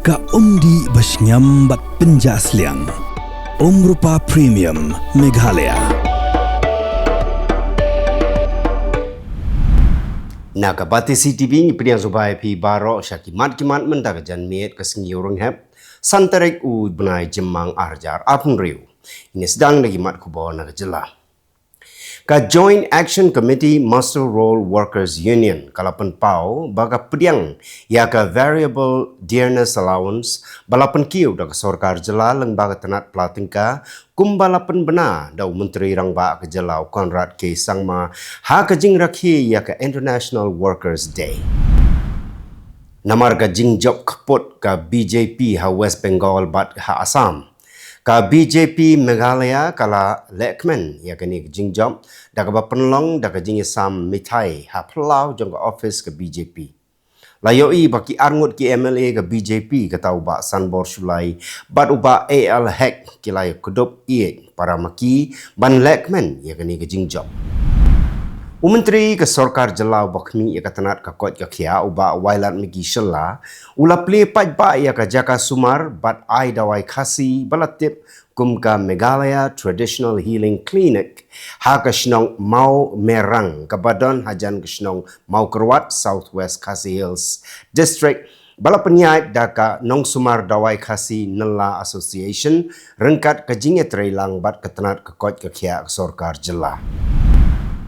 Ka umdi basnyam bat penjasliang. Rupa Premium Meghalaya. Nakabati CTV ni pediang zubai pi baro syakimat kimat mendak jan miet kesengi urung hep santarik u benai Jymmang arjar apun riu. Ini sedang lagi mat Khubor nak Jylla. Ka Joint Action Committee Master Roll Workers Union kalapan pau baga pediang ya ka Variable Dearness Allowance balapan kiu dak sorkar Jylla leng baga tenat pelatingka kumbalapan bena dau menteri rang ba ke Jylla Konrad K Sangma ha ka jing rakhi ya ka International Workers Day. Namar ka jing job keput ka BJP ha West Bengal bat ha Assam. Ka BJP Meghalaya kala lekmen ya kini jing job dak ba penlong dak jing Assam Pyrthei ha pelau jong ka office ke BJP. Layoi baki arngut ki MLA ke BJP ke tau ba sanbor sulai bat uba AL hack kilai kudup iet para maki ban lekmen ya kini jing job. Menteri ke sorkar Jylla bakmi ya katanat ka kot ka khia uba wailat migi Jylla ula ple pat ba ya ka jaka sumar bat ai dawai khasi balatip kum ka Meghalaya Traditional Healing Clinic ha ka snong mau merang ka badan hajan ka snong mau kerwat Southwest Khasi Hills District bala penyait daka nong sumar dawai khasi nela association rengkat ka jinge trailang bat katanat ka kot ka khia ka sorkar Jylla.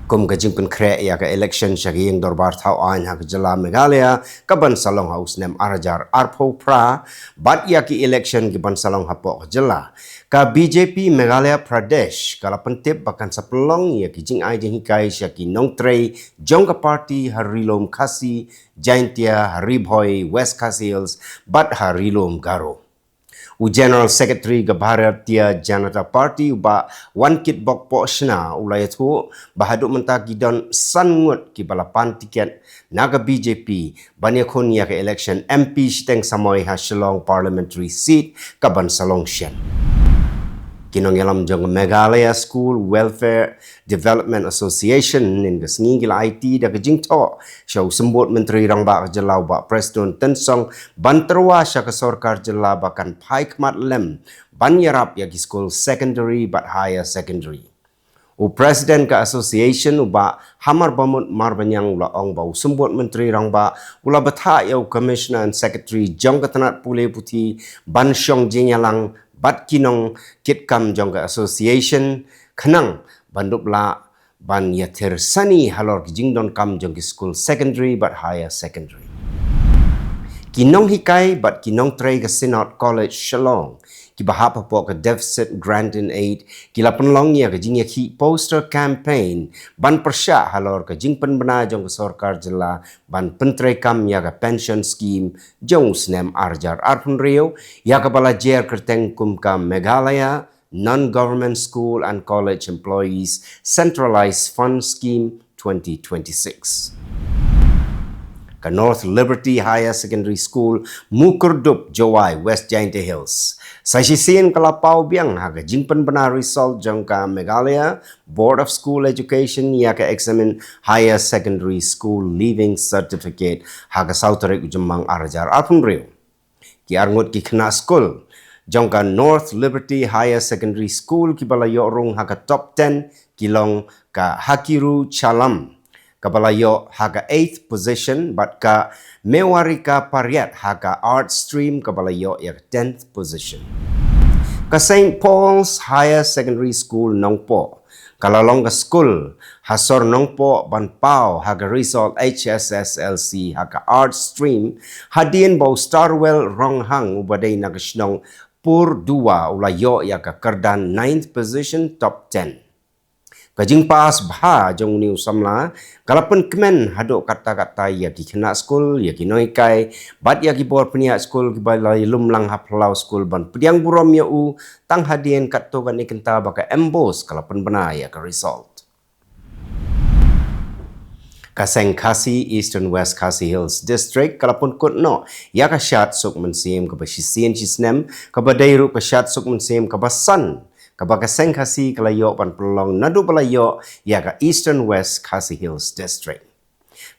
Kum ka jingpun kre ya ka election syagi yang dorbar thau ain ha ka Jylla Meghalaya ka ban salong haus nem arajar arpo pra bat ya ki election ki ban salong hapo ka Jylla ka BJP Meghalaya Pradesh kala pentip bakan sapelong ya ki jing ai jing hikai syaki nong trei jong ka party harilom khasi jaintia haribhoi West Khasi Hills bat harilom garo. U General Secretary ke Bharatiya Janata Party uba wan kit bok po sna ulai tu bahaduk mentah gidon sangut ki balapan tiket naga BJP banyakun ya ke election MP steng samoi ha Shillong parliamentary seat ka ban salong shen. Kinong yalam jong Meghalaya School Welfare Development Association nin ke sengingil IT da ke jingto syau sembut menteri rang ba Jylla ba Preston Tensong banterwa sya ke sorkar Jylla bakan pai kmat lem ban yarap ya ki school secondary but higher secondary. U Presiden ke Association uba hamar bamut marbanyang ula ong bau sembut menteri rang ba ula betha yau Commissioner and Secretary jong ke tenat pule puti ban syong jinyalang bat kinong kit kam jong ka association khanang bandup la ban yathir sani halor ki jingdon kam jong ki school secondary but higher secondary kinong hikai bat kinong trei ka Synod College Shillong ki bahap po ka deficit grant and aid ki la penlong ya ka jing ki poster campaign ban persya halor ka jing pen bena jong ka sorkar Jylla ban pentrei kam ya ka pension scheme jong snem arjar arpun rio ya ka bala jer kerteng kum ka Meghalaya Non-Government School and College Employees Centralized Fund Scheme 2026. Ka North Liberty Higher Secondary School Mukurdup Jowai West Jaintia Hills. Sa sisiin kalapau biang haga jingpen benar result jong ka Meghalaya Board of School Education ya ka examine Higher Secondary School Leaving Certificate haga Tarik Jymmang arjar apun riu. Ki arngut ki kena school jong ka North Liberty Higher Secondary School ki bala yorung haga top 10 kilong ka Hakiru Chalam kabalayo haga 8th position but ka Mewarika Pariat haga art stream kabalayo ya 10th position. Ka St. Paul's Higher Secondary School Nongpo kalalong ka school hasor Nongpo ban pau haga result HSSLC haga art stream hadin bau Starwell Ronghang ubadai nagasnong pur 2 ulayo ya ka kardan 9th position top 10. Kajing pas bah jong new samla kalapan kemen haduk kata-kata ya ki kena school ya ki noikai bat ya ki bor peniak school ki balai lumlang haplau school ban pediang burom ya u tang hadien kat to kan ikenta baka embos kalapan bena ya ka result. Kaseng Khasi Eastern West Khasi Hills District kalapun kutno ya ka syat suk mensim ka basisien chisnem ka badairu ka syat suk mensim ka basan Kabaka Sengkasi kalayo pan pelong nadu pelayo ya ka Eastern West Khasi Hills District.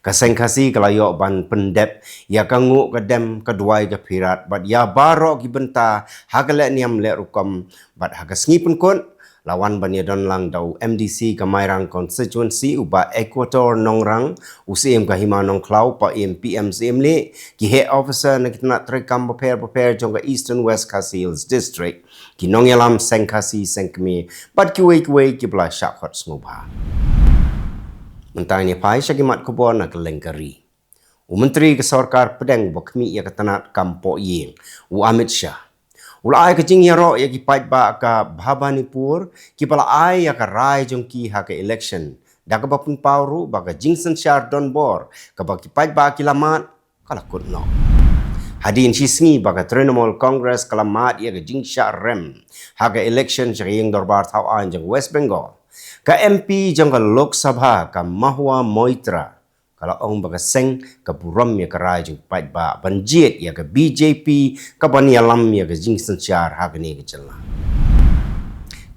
Kasengkasi kalayo ban pendep ya kangu kadem keduai ke pirat bat ya barok ki benta hagale niam le rukom bat hagasngi pun kon lawan ban ya don lang dau MDC kamairang constituency uba Equator nongrang usim kahima nong klau pa PM le ki head officer na kitna trekam prepare jong Eastern West Hills district ki nong yalam sengkasi sengkmi bat ki we ki bla shakot smuba. Mentang ni pai syakimat Khubor na Kylleng kari. Menteri Kesorkar Pedang bakmi ya ketanat kampo yeng. Amit Shah. Ulai kecing ya ro ya ki pait ba ka Bhabanipur ki pala ai ya ka rai jong ki ha ke election. Da ka bapun pauru ba ka Jingsen Shar Don Bor ka ba ki pait ba ki lamat kala kut no. Hadin sisngi ba ka Trinamool Congress kalamat ya ka Jingsha Rem ha ke election jeng dorbar thau an jeng West Bengal. Ka MP jangka Lok Sabha ka Mahua Moitra kalau ong baga seng ka buram ya ka rai jeng pait ba banjit ya ka BJP ka banialam ya ka Jingsen Shar ha ka ni ka Jylla.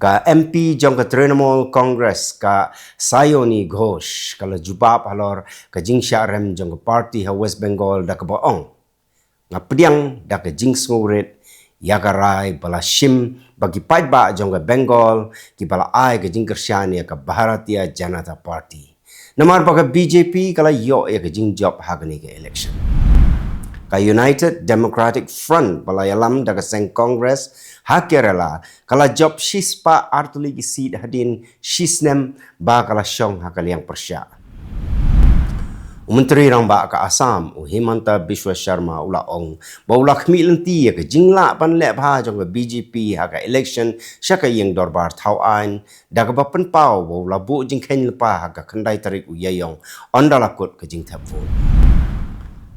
Ka MP jangka Trinamool Congress ka Sayoni Ghosh kalau jubab halor ka Jingsha Rem jangka party ha West Bengal da ka baong ngapdiang da ka Jingsmurit ya ka rai bala shim bagi pait ba jongga Bengal ki bala ai ke jingkersian ya ka Bharatiya Janata Party. Namar ba ka BJP kala yo ya ke jingjop hagani ke election. Ka United Democratic Front bala yalam da ka seng Congress ha Kerala kala job shispa artuli ki seat hadin shisnem ba kala syong hakaliang persya. Menteri rang ba ka Assam Himanta Biswa Sharma ulaong ba ulak mi lenti ya ke jingla pan le bha jong BJP ha ka election syaka yeng dorbar thau an da ka pen pau ba ula bu jing khen lepa ha ka khandai tarik uyayong ondala kut ke jing thap vote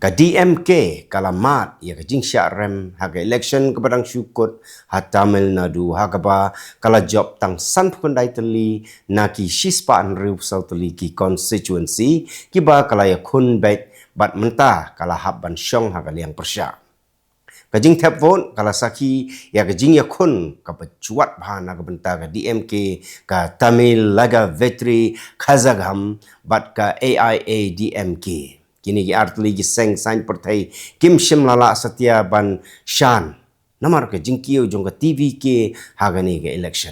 ka DMK kalamat ya ke jing sya rem ha ka election ke padang syukut ha Tamil Nadu ha ka ba kala job tang san khandai teli na ki shispa an riu sauteli ki constituency ki ba kala ya khun bet bat mentah kala hab ban syong ha ka liang persya ka jing thap vote kala saki ya ke jing ya khun ka pecuat bha na ka benta ka DMK ka Tamil Laga Vetri Khazagam bat ka AIA DMK kini ki artli ki seng sain Pyrthei Kim Shim Lala Satya ban Shan namar ke jingkiu jong ka TV ke hagani ke election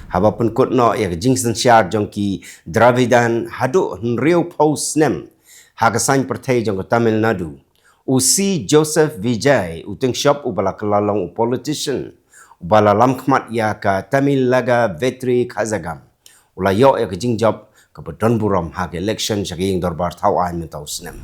haba pun kut no ya ke Jingsen Shar jong ki Dravidan hadu nriu post nem haga sain Pyrthei jong ka Tamil Nadu usi Joseph Vijay uteng shop ubala kelalong politician ubala lamkhmat ya ka Tamil Laga Vetri Khazagam ula yo ya ke jingjob kebetulan buram hak election syaging dorbar tauan mentau senem.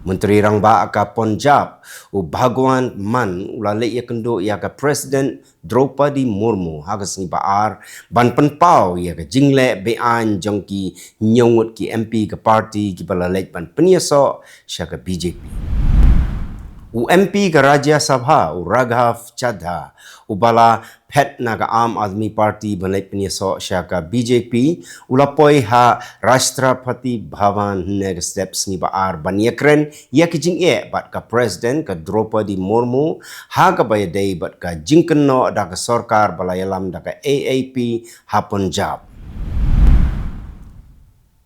Menteri rang ba ka Punjab Bhagwan Man ulale ya kendo ya ka President Draupadi Murmu hak sing baar ban penpau ya ka jingle bean jongki nyongut ki MP ke party ki balalek ban penyeso syaka BJP. MP ke Rajya Sabha Raghav Chadha ubala pet naga Aam Admi Party banai penyeso syaka BJP ulapoi ha Rashtrapati Bhavan neg steps ni baar baniakren ya ki jing bat ka President ka Draupadi Murmu ha ka bayadai bat ka jingkenno da ka sarkar balayalam da ka AAP ha Punjab.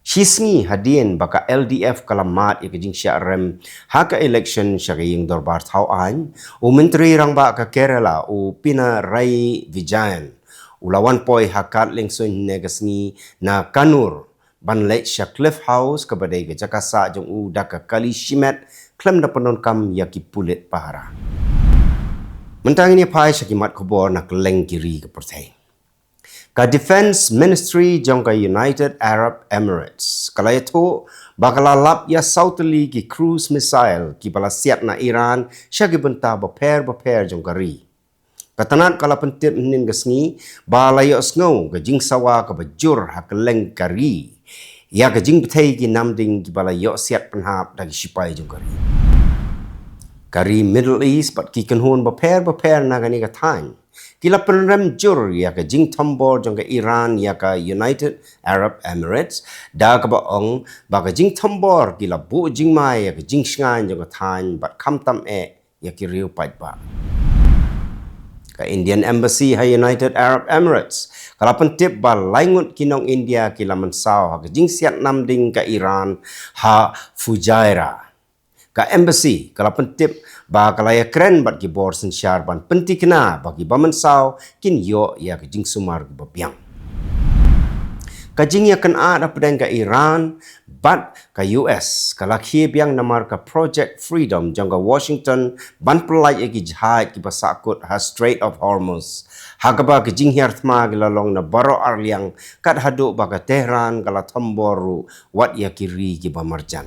Shisngi hadien baka LDF kalamat ya kejing syarem haka election syaging dorbar tauan menteri rang ba ka Kerala Pinarayi Vijayan ulawan poi hakat lengsun negasni na Kanur ban lek sya Cliff House kabadai ke Jakasa jong da ka Kali Shimet klem da penon kam ya ki pulit pahara mentang ini pai syakimat Khubor na Kylleng kiri ke Pyrthei ka Defense Ministry jong ka United Arab Emirates kala itu bakala lap ya sauteli ki cruise missile ki bala siat na Iran syagi benta baper jong kari katanat kala pentit nin gasngi balayo sngo ka jing sawa ka bajur ha Kylleng kari ya ka jing Pyrthei ki namding ki balayo siat penhap dagi sipai jong kari Middle East pat ki kenhun baper na gani ka time kila penrem jur ya ka jing tombor jong ka Iran ya ka United Arab Emirates da ka baong ba ka jing tombor kila bu jing mai ya ka jing shngan jong ka than bat kham tam ya ki riu pait ba Ka Indian Embassy ha United Arab Emirates kala pentip ba laingut kinong India kila mensau ha jing siat nam ding ka Iran ha Fujairah. Ka Embassy kala pentip ba kalaya keren bat ki bor sensyar ban penti kena bagi ba mensau kin yo ya jing sumar ba biang. Kajing ya kan ada pedang ka Iran, bat ka US, kala khie biang namar ka Project Freedom jangka Washington, ban pelai eki jahai ki basakut ha Strait of Hormuz. Hakaba kajing hiarthma gilalong na baro arliang kat haduk baka Tehran kala tamboru wat ya kiri ki bamarjan.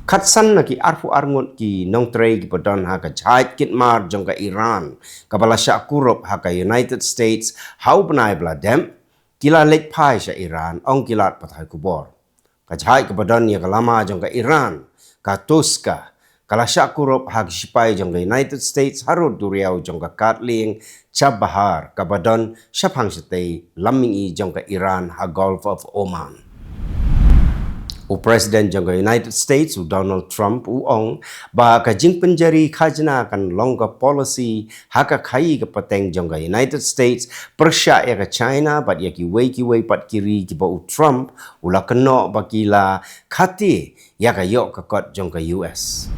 Katsan na ki arfu arngut ki nong trei ki padon ha ka jahai kitmar jangka Iran, kabala syakurup ha ka United States, hau benai bladem, kila lek pai sya Iran ong kilat Pyrthei Khubor. Kajhai kebadan ya kalama jong ka Iran, ka Tuska, kala syakurup hak sipai jong ka United States harut duriau jong ka Kylleng, Chabahar, kebadan syapang setei lamingi jong ka Iran ha Gulf of Oman. U Presiden jong ka United States u Donald Trump u ong ba ka jing penjari khajna kan long ka policy haka khai ka pateng jong ka United States persya ya ka China bat ya ki wei pat kiri ki ba u Trump ula keno ba kila khati ya ka yok ka kot jong ka US.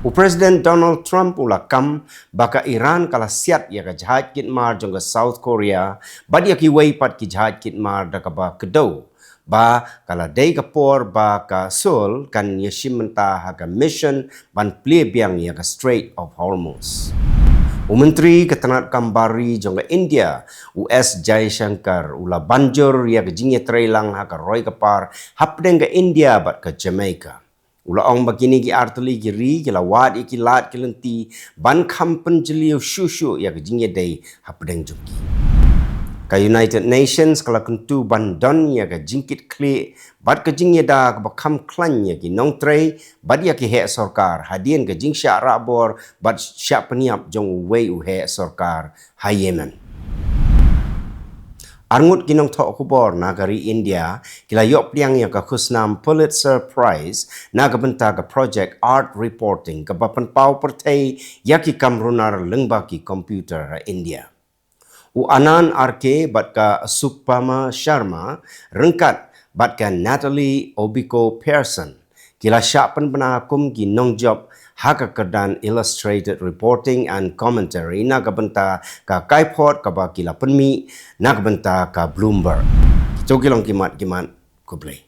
U Presiden Donald Trump ula kam baka Iran kala siat ya ka jahat kitmar jong ka South Korea bat ya ki wei pat ki jahat kitmar da ka ba kedau. Ba kala day kapor ba ka Seoul kan yashim menta ha ka mission ban plie biang ya ka Strait of Hormuz. Menteri Ketenat Kambari jong ka India US Jaishankar ula banjur ya ka jingya trailang ha ka Roy kapar hapdeng ka India bat ka Jamaica. Ula ong begini ki arteli kiri kila wad iki lat kilenti ban kampen jeliu shushu ya ka jingya day hapdeng jongki. Ka United Nations kala kentu bandon ya ka jingkit klik bat ka jing da ka bakam klan ya ki nong trei bat ya ki he sarkar hadien ka jing syak rabor bat syak peniap jong wei u he sarkar ha Yemen. Arngut kinong tok Khubor nagari India kila yok pliang ya ka khusnam Pulitzer Prize na ka benta ka Project Art Reporting ka bapan pau Pyrthei ya ki kamrunar lengba ki komputer ha India. U Anan RK bat ka Supama Sharma rengkat bat ka Natalie Obiko Pearson kila syak penbenakum ki nong job haka kedan illustrated reporting and commentary na ka benta ka Kaipot ka ba kila penmi na ka benta ka Bloomberg. Itu kilong kimat kublay.